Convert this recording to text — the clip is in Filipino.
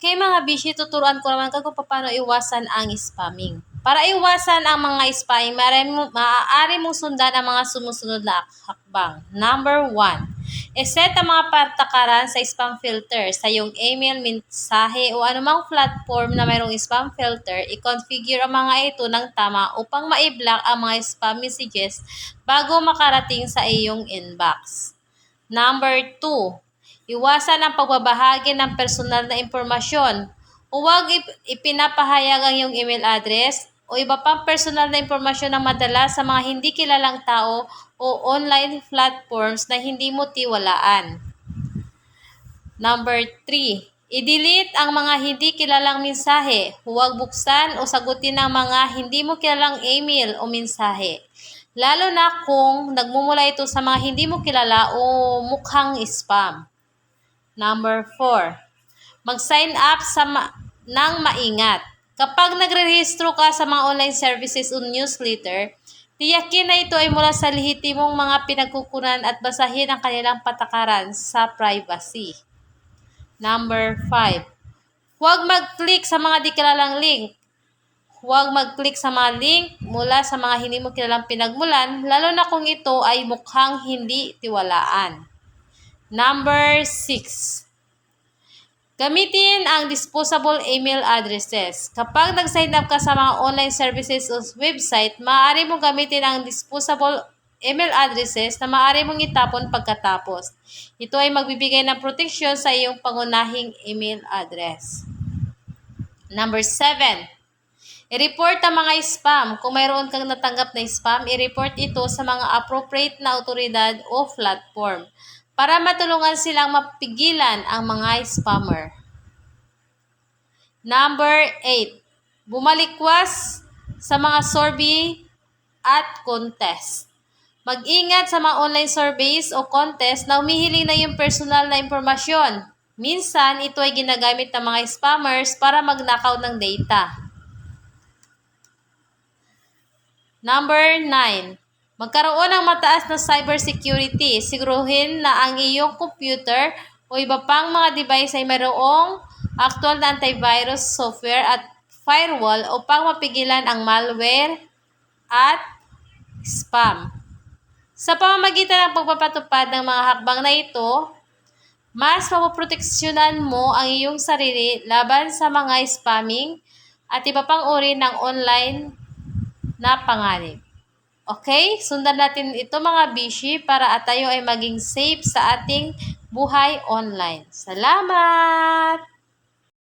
Okay mga bishi, tuturuan ko naman kayo kung paano iwasan ang spamming. Para iwasan ang mga spamming, maaari mong sundan ang mga sumusunod na hakbang. Number 1, iset ang mga patakaran sa spam filter sa iyong email, mensahe o anumang platform na mayroong spam filter. I-configure ang mga ito ng tama upang ma-block ang mga spam messages bago makarating sa iyong inbox. Number 2, iwasan ang pagbabahagi ng personal na impormasyon. Huwag ipinapahayag ang iyong email address o iba pang personal na impormasyon ng madalas sa mga hindi kilalang tao o online platforms na hindi mo tiwalaan. Number 3, i-delete ang mga hindi kilalang mensahe. Huwag buksan o sagutin ang mga hindi mo kilalang email o mensahe, lalo na kung nagmumula ito sa mga hindi mo kilala o mukhang spam. Number 4, mag-sign up ng maingat. Kapag nagre-rehistro ka sa mga online services o newsletter, tiyakin na ito ay mula sa lehitimong mga pinagkukunan at basahin ang kanilang patakaran sa privacy. Number 5, huwag mag-click sa mga di kilalang link. Huwag mag-click sa mga link mula sa mga hindi mo kilalang pinagmulan, lalo na kung ito ay mukhang hindi tiwalaan. Number 6, gamitin ang disposable email addresses. Kapag nag-sign up ka sa mga online services o website, maaari mong gamitin ang disposable email addresses na maaari mong itapon pagkatapos. Ito ay magbibigay ng proteksyon sa iyong pangunahing email address. Number 7, i-report ang mga spam. Kung mayroon kang natanggap na spam, i-report ito sa mga appropriate na autoridad o platform para matulungan silang mapigilan ang mga spammer. Number 8, bumalikwas sa mga survey at contest. Mag-ingat sa mga online surveys o contest na humihiling na yung personal na impormasyon. Minsan, ito ay ginagamit ng mga spammers para magnakaw ng data. Number 9, magkaroon ng mataas na cybersecurity. Siguruhin na ang iyong computer o iba pang mga device ay mayroong aktual na antivirus software at firewall upang mapigilan ang malware at spam. Sa pamamagitan ng pagpapatupad ng mga hakbang na ito, mas mapoproteksyonan mo ang iyong sarili laban sa mga spamming at iba pang uri ng online na panganib. Okay? Sundan natin ito mga bishi para tayo ay maging safe sa ating buhay online. Salamat!